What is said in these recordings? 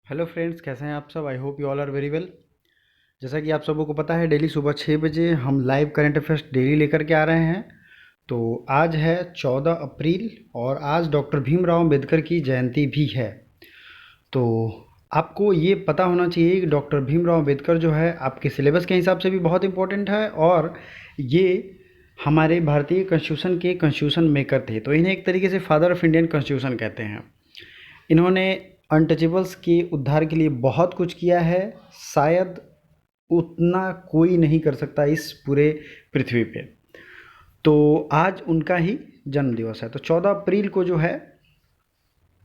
Hello friends, कैसे हैं आप सब। I hope you all are very well. जैसा कि आप सबों को पता है, डेली सुबह 6 बजे हम लाइव करंट अफेयर्स डेली लेकर के आ रहे हैं। तो आज है 14 अप्रैल और आज डॉक्टर भीमराव अम्बेडकर की जयंती भी है। तो आपको ये पता होना चाहिए कि डॉक्टर भीमराव अम्बेडकर जो है आपके सिलेबस के हिसाब से भी बहुत इंपॉर्टेंट है और ये हमारे भारतीय कॉन्स्टिट्यूशन के कॉन्स्टिट्यूशन मेकर थे। तो इन्हें एक तरीके से फादर ऑफ इंडियन कॉन्स्टिट्यूशन कहते हैं। इन्होंने अनटचेबल्स के उद्धार के लिए बहुत कुछ किया है, शायद उतना कोई नहीं कर सकता इस पूरे पृथ्वी पे। तो आज उनका ही जन्म दिवस है। तो 14 अप्रैल को जो है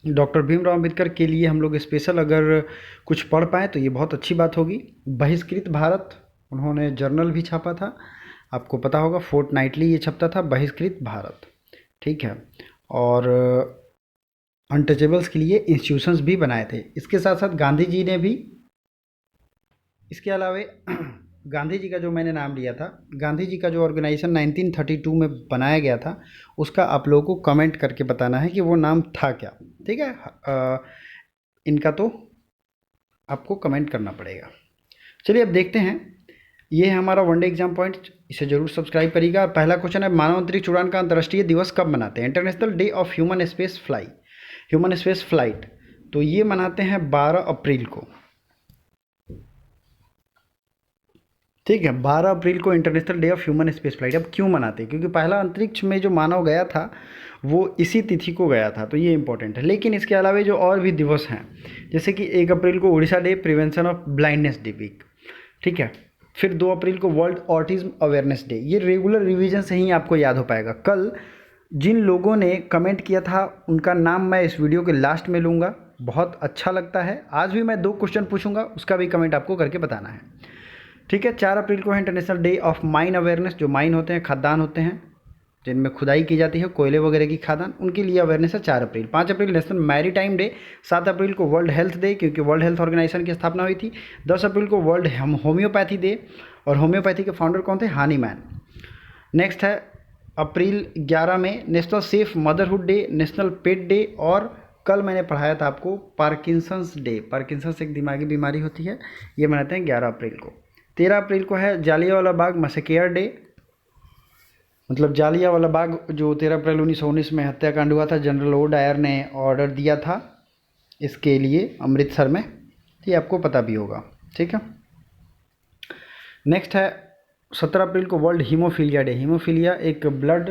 डॉक्टर भीमराव अम्बेडकर के लिए हम लोग स्पेशल अगर कुछ पढ़ पाएँ तो ये बहुत अच्छी बात होगी। बहिष्कृत भारत, उन्होंने जर्नल भी छापा था, आपको पता होगा, फोर्टनाइटली ये छपता था, बहिष्कृत भारत, ठीक है। और अनटचेबल्स के लिए इंस्टीट्यूशंस भी बनाए थे। इसके साथ साथ गांधी जी ने भी, इसके अलावे गांधी जी का जो मैंने नाम लिया था, गांधी जी का जो ऑर्गेनाइजेशन 1932 में बनाया गया था, उसका आप लोगों को कमेंट करके बताना है कि वो नाम था क्या, ठीक है। इनका तो आपको कमेंट करना पड़ेगा। चलिए अब देखते हैं। ये है हमारा वनडे एग्जाम पॉइंट, इसे जरूर सब्सक्राइब करिएगा। पहला क्वेश्चन है, मानव अंतरिक्ष उड़ान का अंतर्राष्ट्रीय दिवस कब मनाते हैं? International day of human space flight. तो ये मनाते हैं 12 अप्रैल को, ठीक है। 12 अप्रैल को international day of human space flight. अब क्यों मनाते हैं? क्योंकि पहला अंतरिक्ष में जो मानव गया था वो इसी तिथि को गया था, तो ये इंपॉर्टेंट है। लेकिन इसके अलावा जो और भी दिवस हैं, जैसे कि 1 अप्रैल को Orissa day, prevention of blindness day week, ठीक है। फिर 2 अप्रैल को वर्ल्ड ऑटिज्म अवेयरनेस डे। ये रेगुलर रिवीजन से ही आपको याद हो पाएगा। कल जिन लोगों ने कमेंट किया था उनका नाम मैं इस वीडियो के लास्ट में लूँगा, बहुत अच्छा लगता है। आज भी मैं 2 क्वेश्चन पूछूंगा, उसका भी कमेंट आपको करके बताना है, ठीक है। 4 अप्रैल को है international day of mine awareness. जो माइन होते हैं, खदान होते हैं जिनमें खुदाई की जाती है, कोयले वगैरह की खादान, उनके लिए अवेयरनेस है 4 April. 5 April national maritime day. 7 April को वर्ल्ड हेल्थ डे, क्योंकि वर्ल्ड हेल्थ ऑर्गेनाइजेशन की स्थापना हुई थी। 10 अप्रैल को वर्ल्ड होम्योपैथी डे, और होम्योपैथी के फाउंडर कौन थे? Hahnemann. नेक्स्ट है अप्रैल 11 में national safe motherhood day, national pet day, और कल मैंने पढ़ाया था आपको पार्किंसंस डे। पार्किंसंस एक दिमागी बीमारी होती है, ये मनाते हैं 11 अप्रैल को। 13 अप्रैल को है जालियांवाला बाग मैसेकेयर डे। मतलब जालियांवाला बाग जो 13 अप्रैल 1919 में हत्याकांड हुआ था, जनरल ओ डायर ने ऑर्डर दिया था इसके लिए अमृतसर में, ये आपको पता भी होगा, ठीक है। नेक्स्ट है 17 अप्रैल को वर्ल्ड हीमोफीलिया डे। हीमोफीलिया एक ब्लड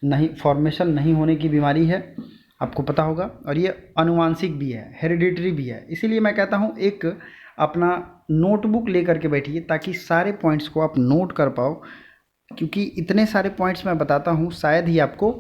नहीं फॉर्मेशन नहीं होने की बीमारी है, आपको पता होगा, और ये अनुवांशिक भी है, हेरिडिटरी भी है। इसीलिए मैं कहता हूँ एक अपना नोटबुक लेकर के बैठिए ताकि सारे पॉइंट्स को आप नोट कर पाओ, क्योंकि इतने सारे पॉइंट्स मैं बताता हूँ, शायद ही आपको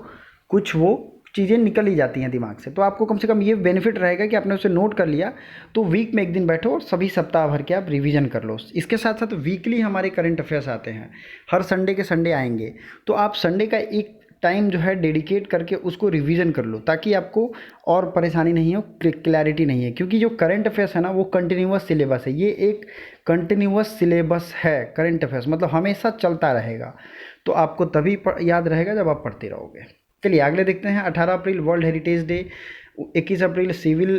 कुछ वो चीज़ें निकल ही जाती हैं दिमाग से। तो आपको कम से कम ये बेनिफिट रहेगा कि आपने उसे नोट कर लिया, तो वीक में एक दिन बैठो और सभी सप्ताह भर के आप रिवीजन कर लो। इसके साथ साथ वीकली हमारे करंट अफेयर्स आते हैं, हर संडे के संडे आएंगे। तो आप संडे का एक टाइम जो है डेडिकेट करके उसको रिवीजन कर लो, ताकि आपको और परेशानी नहीं हो, क्लैरिटी नहीं है। क्योंकि जो करंट अफेयर्स है ना, वो कंटिन्यूअस सिलेबस है। ये एक कंटिन्यूअस सिलेबस है करंट अफेयर्स, मतलब हमेशा चलता रहेगा। तो आपको तभी याद रहेगा जब आप पढ़ते रहोगे। चलिए अगले देखते हैं। 18 April world heritage day. 21 April civil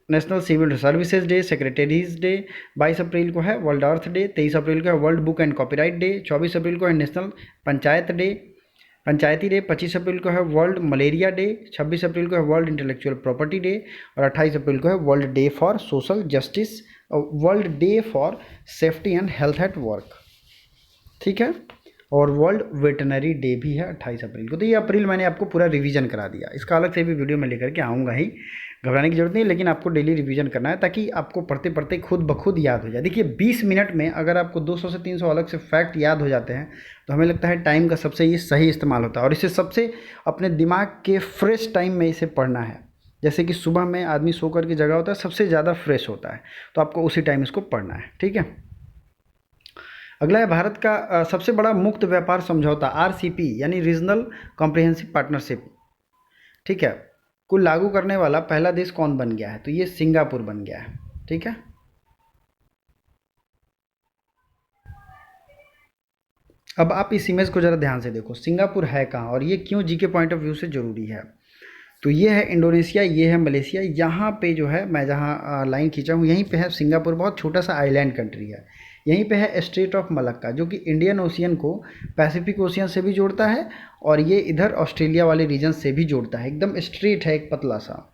national civil services day, secretaries day. 22 April को है वर्ल्ड अर्थ डे। 23 अप्रैल को है world book and copyright day. 24 April को है नेशनल पंचायती डे। 25 अप्रैल को है वर्ल्ड मलेरिया डे। 26 अप्रैल को है वर्ल्ड इंटेलेक्चुअल प्रॉपर्टी डे। और 28 अप्रैल को है world day for social justice, world day for safety and health at work, ठीक है। और वर्ल्ड वेटनरी डे भी है 28 अप्रैल को। तो ये अप्रैल मैंने आपको पूरा रिवीजन करा दिया। इसका अलग से भी वीडियो मैं लेकर के आऊँगा ही, घबराने की जरूरत नहीं, लेकिन आपको डेली रिवीजन करना है ताकि आपको पढ़ते पढ़ते खुद ब खुद याद हो जाए। देखिए 20 मिनट में अगर आपको 200 से 300 अलग से फैक्ट याद हो जाते हैं, तो हमें लगता है टाइम का सबसे ये सही इस्तेमाल होता है। और इसे सबसे अपने दिमाग के फ्रेश टाइम में इसे पढ़ना है। जैसे कि सुबह में आदमी सो कर के जगह होता है, सबसे ज़्यादा फ्रेश होता है, तो आपको उसी टाइम इसको पढ़ना है, ठीक है। अगला है भारत का सबसे बड़ा मुक्त व्यापार समझौता, आरसीपी, यानी रीजनल कॉम्प्रिहेंसिव पार्टनरशिप, ठीक है, को लागू करने वाला पहला देश कौन बन गया है? तो ये सिंगापुर बन गया है, ठीक है। अब आप इस इमेज को ज़रा ध्यान से देखो, सिंगापुर है कहाँ और ये क्यों जी के पॉइंट ऑफ व्यू से ज़रूरी है। तो ये है इंडोनेशिया, ये है मलेशिया। यहाँ पे जो है मैं जहाँ लाइन खींचा हूँ यहीं पे है सिंगापुर, बहुत छोटा सा आइलैंड कंट्री है। यहीं पे है स्ट्रेट ऑफ मलक्का, जो कि इंडियन ओशियन को पैसिफिक ओशियन से भी जोड़ता है और ये इधर ऑस्ट्रेलिया वाले रीजन से भी जोड़ता है। एकदम स्ट्रेट है, एक पतला सा।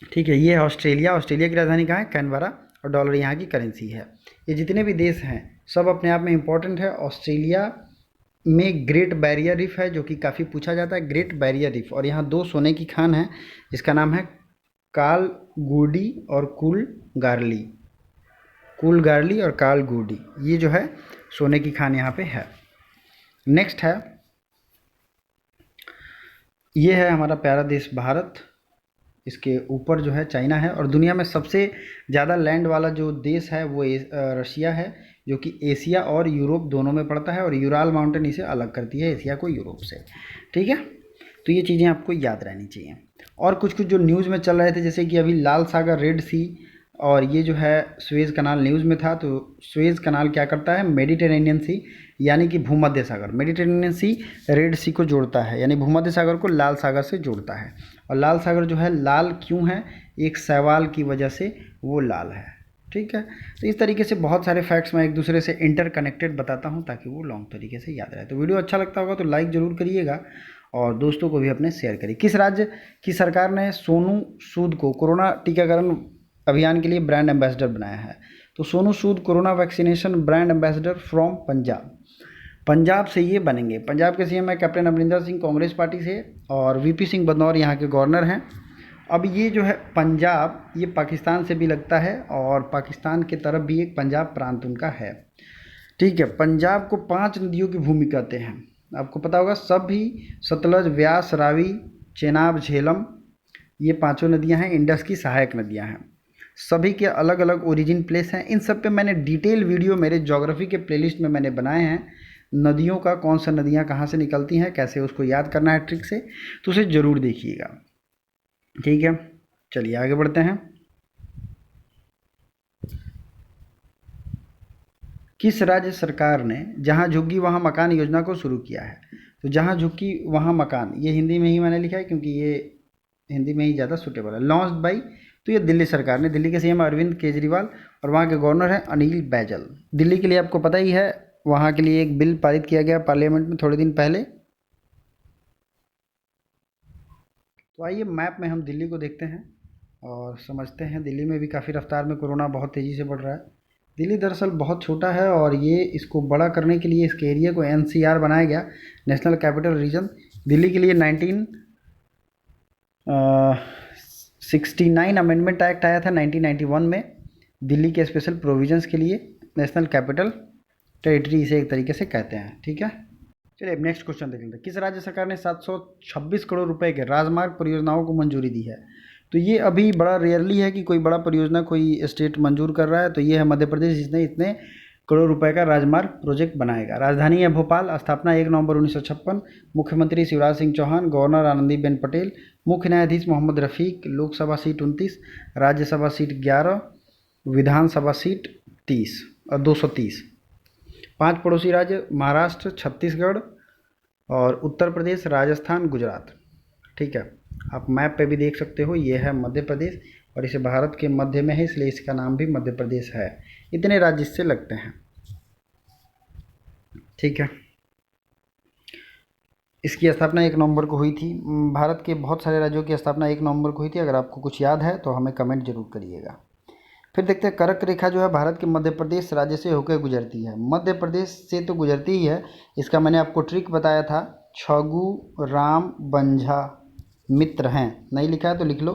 ठीक है, ये है ऑस्ट्रेलिया। ऑस्ट्रेलिया की राजधानी कहाँ है? कैनबरा। और डॉलर यहाँ की करेंसी है। ये जितने भी देश हैं सब अपने आप में इम्पोर्टेंट है। ऑस्ट्रेलिया में ग्रेट बैरियर रीफ है, जो कि काफ़ी पूछा जाता है, ग्रेट बैरियर रीफ। और यहाँ दो सोने की खान है जिसका नाम है काल गुडी और कुल गार्ली। कुल गार्ली और काल गुडी, ये जो है सोने की खान यहाँ पे है। नेक्स्ट है, ये है हमारा प्यारा देश भारत। इसके ऊपर जो है चाइना है। और दुनिया में सबसे ज़्यादा लैंड वाला जो देश है वो रशिया है, जो कि एशिया और यूरोप दोनों में पड़ता है। और यूराल माउंटेन इसे अलग करती है एशिया को यूरोप से। ठीक है, तो ये चीज़ें आपको याद रहनी चाहिए। और कुछ कुछ जो न्यूज़ में चल रहे थे, जैसे कि अभी लाल सागर, रेड सी, और ये जो है सुएज़ कनाल न्यूज़ में था। तो सुएज़ कनाल क्या करता है? मेडिटेरेनियन सी यानी कि भूमध्य सागर, मेडिटेरेनियन सी रेड सी को जोड़ता है, यानी भूमध्य सागर को लाल सागर से जोड़ता है। और लाल सागर जो है लाल क्यों है? एक सवाल की वजह से वो लाल है। ठीक है, तो इस तरीके से बहुत सारे फैक्ट्स मैं एक दूसरे से इंटरकनेक्टेड बताता हूँ ताकि वो लॉन्ग तरीके से याद रहे। तो वीडियो अच्छा लगता होगा तो लाइक ज़रूर करिएगा और दोस्तों को भी अपने शेयर करिए। किस राज्य की सरकार ने सोनू सूद को कोरोना टीकाकरण अभियान के लिए ब्रांड एम्बेसडर बनाया है? तो Sonu Sood corona vaccination brand ambassador from Punjab. Punjab से ये बनेंगे। पंजाब के सीएम है कैप्टन अमरिंदर सिंह, कांग्रेस पार्टी से। और वीपी सिंह बदनौर यहाँ के गवर्नर हैं। अब ये जो है पंजाब, ये पाकिस्तान से भी लगता है और पाकिस्तान के तरफ भी एक पंजाब प्रांत उनका है। ठीक है, पंजाब को 5 नदियों की भूमि कहते हैं। आपको पता होगा, सभी सतलज, व्यास, रावी, चेनाब, झेलम, ये पांचों नदियां हैं इंडस की सहायक नदियां हैं। सभी के अलग अलग ओरिजिन प्लेस हैं। इन सब पे मैंने डिटेल वीडियो मेरे ज्योग्राफी के प्लेलिस्ट में मैंने बनाए हैं। नदियों का, कौन सा नदियां कहाँ से निकलती हैं, कैसे उसको याद करना है ट्रिक से, तो उसे ज़रूर देखिएगा। ठीक है, चलिए आगे बढ़ते हैं। किस राज्य सरकार ने जहाँ झुग्गी वहाँ मकान योजना को शुरू किया है? तो जहाँ झुग्गी वहाँ मकान, ये हिंदी में ही मैंने लिखा है क्योंकि ये हिंदी में ही ज़्यादा सूटेबल है। लॉन्च्ड बाई, तो ये दिल्ली सरकार ने, दिल्ली के सीएम अरविंद केजरीवाल और वहाँ के गवर्नर हैं अनिल बैजल। दिल्ली के लिए आपको पता ही है, वहाँ के लिए एक बिल पारित किया गया पार्लियामेंट में थोड़े दिन पहले। तो आइए मैप में हम दिल्ली को देखते हैं और समझते हैं। दिल्ली में भी काफ़ी रफ्तार में कोरोना बहुत तेज़ी से बढ़ रहा है। दिल्ली दरअसल बहुत छोटा है और ये इसको बड़ा करने के लिए इसके एरिया को एनसीआर बनाया गया, नेशनल कैपिटल रीजन। दिल्ली के लिए 1969 अमेंडमेंट एक्ट आया था 1991 में, दिल्ली के स्पेशल प्रोविजंस के लिए। नेशनल कैपिटल टेरिटरी इसे एक तरीके से कहते हैं। ठीक है, चलिए अब नेक्स्ट क्वेश्चन देख लेते हैं। किस राज्य सरकार ने 726 करोड़ रुपए के राजमार्ग परियोजनाओं को मंजूरी दी है? तो ये अभी बड़ा रेयरली है कि कोई बड़ा परियोजना कोई स्टेट मंजूर कर रहा है। तो ये है मध्य प्रदेश, जिसने इतने करोड़ रुपए का राजमार्ग प्रोजेक्ट बनाएगा। राजधानी है भोपाल। स्थापना 1 नवंबर 1956। मुख्यमंत्री शिवराज सिंह चौहान, गवर्नर आनंदीबेन पटेल, मुख्य न्यायाधीश मोहम्मद रफ़ीक। लोकसभा सीट 29, राज्यसभा सीट 11, विधानसभा सीट 30 और 230। 5 पड़ोसी राज्य महाराष्ट्र, छत्तीसगढ़ और उत्तर प्रदेश, राजस्थान, गुजरात। ठीक है, आप मैप पे भी देख सकते हो, ये है मध्य प्रदेश और इसे भारत के मध्य में है, इसलिए इसका नाम भी मध्य प्रदेश है। इतने राज्य इससे लगते हैं। ठीक है, इसकी स्थापना 1 नवंबर को हुई थी। भारत के बहुत सारे राज्यों की स्थापना 1 नवंबर को हुई थी। अगर आपको कुछ याद है तो हमें कमेंट जरूर करिएगा। फिर देखते हैं, कर्क रेखा जो है भारत के मध्य प्रदेश राज्य से होकर गुजरती है। मध्य प्रदेश से तो गुजरती ही है, इसका मैंने आपको ट्रिक बताया था। छगू, राम, बंझा मित्र हैं, नहीं लिखा है तो लिख लो।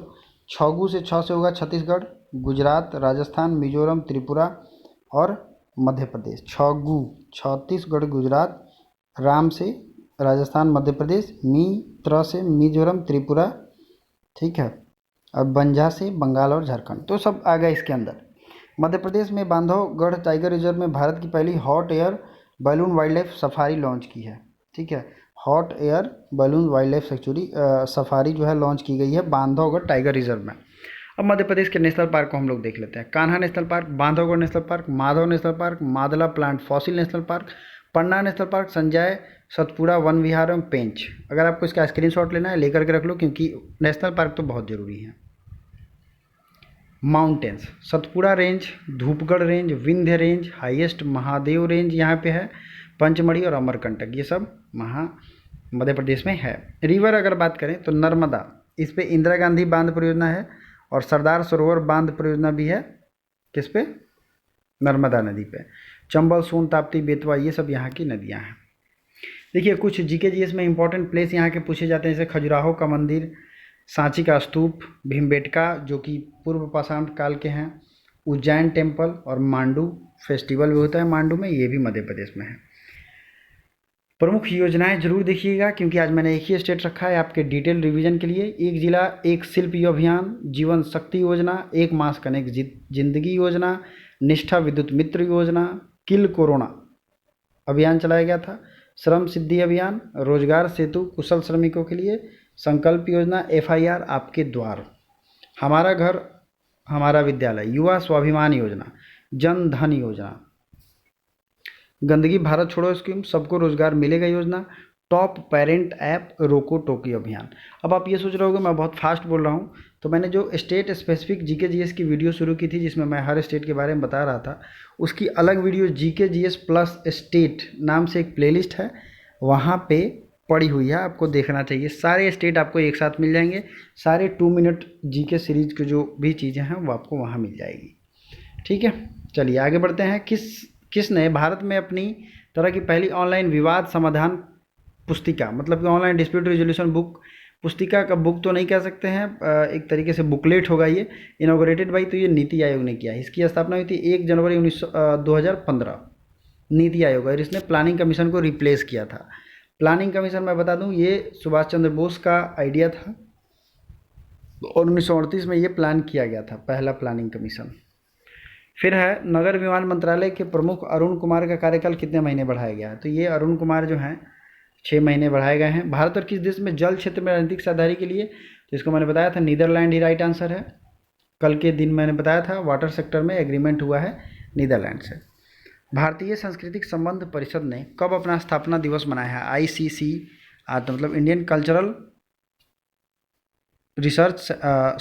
छगू से 6 से होगा छत्तीसगढ़, गुजरात, राजस्थान, मिजोरम, त्रिपुरा और मध्य प्रदेश। छगू छत्तीसगढ़, गुजरात, राम से राजस्थान, मध्य प्रदेश, मित्र से मिजोरम, त्रिपुरा। ठीक है, और बंझा से बंगाल और झारखंड। तो सब आ गया इसके अंदर। मध्य प्रदेश में बांधवगढ़ टाइगर रिजर्व में भारत की पहली hot air balloon wild life safari launch की है। ठीक है, hot air balloon wild life safari जो है लॉन्च की गई है बांधवगढ़ टाइगर रिजर्व में। अब मध्य प्रदेश के नेशनल पार्क को हम लोग देख लेते हैं। Kanha national park, Bandhavgarh national park, Madhav national park, Mandla plant fossil national park, Panna national park, Sanjay, Satpura Van Vihar एवं पेंच। अगर आपको इसका स्क्रीनशॉट लेना है लेकर के रख लो, क्योंकि नेशनल पार्क तो बहुत ज़रूरी है। Mountains, Satpura range, Dhupgarh range, Vindhya range, highest Mahadev range यहाँ पे है, पंचमढ़ी और अमरकंटक, ये सब मध्य प्रदेश में है। रिवर अगर बात करें तो नर्मदा, इस पे इंदिरा गांधी बांध परियोजना है और सरदार सरोवर बांध परियोजना भी है। किस पे? नर्मदा नदी पे। चंबल, सोन, ताप्ती, बेतवा, ये सब यहाँ की नदियाँ हैं। देखिए कुछ जीके जीएस में इंपॉर्टेंट प्लेस यहाँ के पूछे जाते हैं, जैसे खजुराहो का मंदिर, सांची का स्तूप, भीमबेटका जो कि पूर्व पाषाण काल के हैं, उज्जैन टेम्पल और मांडू फेस्टिवल भी होता है मांडू में, ये भी मध्य प्रदेश में है। प्रमुख योजनाएं जरूर देखिएगा, क्योंकि आज मैंने एक ही स्टेट रखा है आपके डिटेल रिवीजन के लिए। एक जिला एक शिल्प अभियान, जीवन शक्ति योजना, एक मास्क अनेक जिंदगी योजना, निष्ठा विद्युत मित्र योजना, किल कोरोना अभियान चलाया गया था, श्रम सिद्धि अभियान, रोजगार सेतु कुशल श्रमिकों के लिए, संकल्प योजना, एफआईआर आपके द्वार, हमारा घर हमारा विद्यालय, युवा स्वाभिमान योजना, जन धन योजना, गंदगी भारत छोड़ो स्कीम, सबको रोजगार मिलेगा योजना, टॉप पेरेंट ऐप, रोको टोकी अभियान। अब आप ये सोच रहे होगे मैं बहुत फास्ट बोल रहा हूँ, तो मैंने जो स्टेट स्पेसिफिक जीके जीएस की वीडियो शुरू की थी जिसमें मैं हर स्टेट के बारे में बता रहा था, उसकी अलग video GK GS plus state नाम से एक प्लेलिस्ट है, वहाँ पे पड़ी हुई है, आपको देखना चाहिए। सारे स्टेट आपको एक साथ मिल जाएंगे, सारे 2 मिनट जीके सीरीज की जो भी चीज़ें हैं वो आपको वहाँ मिल जाएगी। ठीक है, चलिए आगे बढ़ते हैं। किसने भारत में अपनी तरह की पहली ऑनलाइन विवाद समाधान पुस्तिका, मतलब कि ऑनलाइन डिस्प्यूट रेजोल्यूशन बुक, पुस्तिका का बुक तो नहीं कह सकते हैं, एक तरीके से बुकलेट होगा ये, इनॉग्रेटेड बाई, तो ये नीति आयोग ने किया है। इसकी स्थापना हुई थी 1 जनवरी 2015 नीति आयोग, और इसने प्लानिंग कमीशन को रिप्लेस किया था। प्लानिंग कमीशन मैं बता दूं ये सुभाष चंद्र बोस का आइडिया था और 1938 में ये प्लान किया गया था, पहला प्लानिंग कमीशन। फिर है नगर विमान मंत्रालय के प्रमुख अरुण कुमार का कार्यकाल कितने महीने बढ़ाया गया है, तो ये अरुण कुमार जो हैं 6 महीने बढ़ाए गए हैं। भारत और किस देश में जल क्षेत्र में रणनीतिक साझेदारी के लिए, तो इसको मैंने बताया था नीदरलैंड ही राइट आंसर है। कल के दिन मैंने बताया था वाटर सेक्टर में एग्रीमेंट हुआ है नीदरलैंड से। भारतीय सांस्कृतिक संबंध परिषद ने कब अपना स्थापना दिवस मनाया है? आईसीसी मतलब Indian cultural research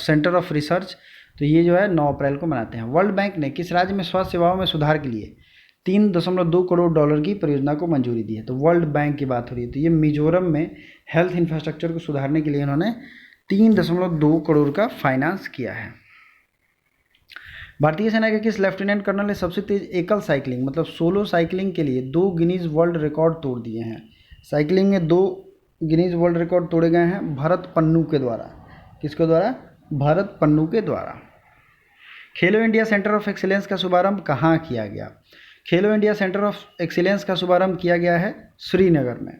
centre of research, तो ये जो है 9 अप्रैल को मनाते हैं। वर्ल्ड बैंक ने किस राज्य में स्वास्थ्य सेवाओं में सुधार के लिए 3.2 करोड़ डॉलर की परियोजना को मंजूरी दी है? तो वर्ल्ड बैंक की बात हो रही है, तो ये मिजोरम में हेल्थ इंफ्रास्ट्रक्चर को सुधारने के लिए इन्होंने 3.2 करोड़ का फाइनेंस किया है। भारतीय सेना के किस लेफ्टिनेंट कर्नल ने सबसे तेज एकल साइकिलिंग मतलब सोलो साइकिलिंग के लिए 2 गिनीज वर्ल्ड रिकॉर्ड तोड़ दिए हैं? साइकिलिंग में 2 गिनीज वर्ल्ड रिकॉर्ड तोड़े गए हैं भरत पन्नू के द्वारा। किसके द्वारा? भरत पन्नू के द्वारा। खेलो इंडिया सेंटर ऑफ एक्सीलेंस का शुभारंभ कहाँ किया गया? खेलो इंडिया सेंटर ऑफ एक्सीलेंस का शुभारंभ किया गया है श्रीनगर में।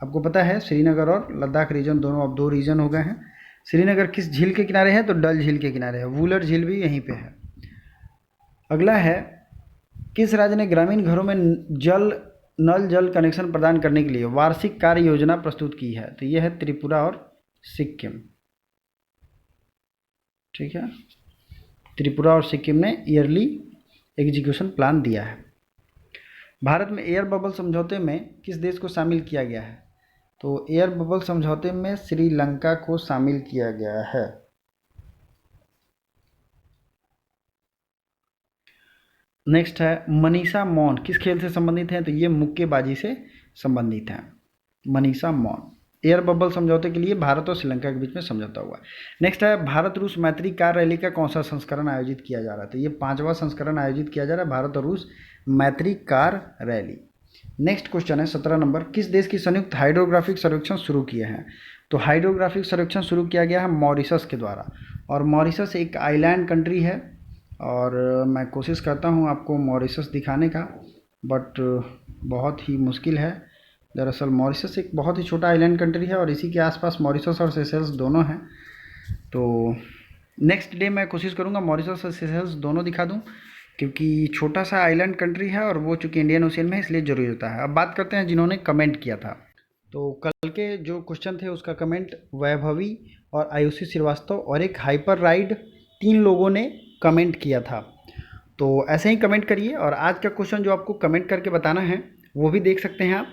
आपको पता है श्रीनगर और लद्दाख रीजन दोनों अब 2 रीजन हो गए हैं। श्रीनगर किस झील के किनारे है? तो डल झील के किनारे है। वुलर झील भी यहीं पे है। अगला है किस राज्य ने ग्रामीण घरों में नल जल कनेक्शन प्रदान करने के लिए वार्षिक कार्य योजना प्रस्तुत की है? तो यह है त्रिपुरा और सिक्किम। ठीक है, त्रिपुरा और सिक्किम ने ईयरली एग्जीक्यूशन प्लान दिया है। भारत में एयर बबल समझौते में किस देश को शामिल किया गया है? तो एयर बबल समझौते में श्रीलंका को शामिल किया गया है। नेक्स्ट है मनीषा मौन किस खेल से संबंधित हैं? तो ये मुक्केबाजी से संबंधित हैं। मनीषा मौन। एयर बबल समझौते के लिए भारत और श्रीलंका के बीच में समझौता हुआ। नेक्स्ट है भारत रूस मैत्री कार रैली का कौन सा संस्करण आयोजित किया जा रहा है? तो ये 5वां संस्करण आयोजित किया जा रहा है भारत और रूस मैत्री कार रैली। नेक्स्ट क्वेश्चन है 17 नंबर, किस देश की संयुक्त हाइड्रोग्राफिक सर्वेक्षण शुरू किए हैं? तो हाइड्रोग्राफिक सर्वेक्षण शुरू किया गया है मॉरिशस के द्वारा, और मॉरिशस एक आइलैंड कंट्री है और मैं कोशिश करता हूँ आपको मॉरिशस दिखाने का, बट बहुत ही मुश्किल है। दरअसल मॉरिशस एक बहुत ही छोटा आइलैंड कंट्री है और इसी के आसपास मॉरिशस और सेशल्स दोनों हैं। तो नेक्स्ट डे मैं कोशिश करूँगा मॉरिशस और सेशल्स दोनों दिखा दूँ, क्योंकि छोटा सा आइलैंड कंट्री है और वो चूँकि इंडियन ओशियन में है इसलिए ज़रूरी होता है। अब बात करते हैं जिन्होंने कमेंट किया था। तो कल के जो क्वेश्चन थे उसका कमेंट वैभवी और आयुषी श्रीवास्तव और एक हाइपर राइड 3 लोगों ने कमेंट किया था। तो ऐसे ही कमेंट करिए। और आज का क्वेश्चन जो आपको कमेंट करके बताना है वो भी देख सकते हैं आप।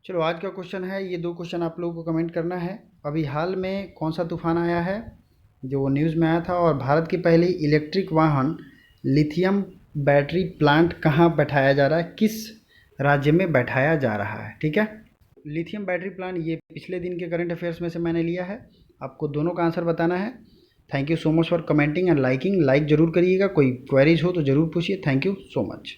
चलो आज का क्वेश्चन है, ये 2 क्वेश्चन आप लोगों को कमेंट करना है। अभी हाल में कौन-सा तूफ़ान आया है, जो न्यूज़ में आया था, और भारत की पहली इलेक्ट्रिक वाहन लिथियम बैटरी प्लांट कहाँ बैठाया जा रहा है, किस राज्य में बैठाया जा रहा है, ठीक है? लिथियम बैटरी प्लांट ये पिछले दिन के करंट अफेयर्स में से मैंने लिया है। आपको दोनों का आंसर बताना है। Thank you so much for commenting and liking. Like ज़रूर करिएगा। कोई क्वेरीज हो तो ज़रूर पूछिए। Thank you so much.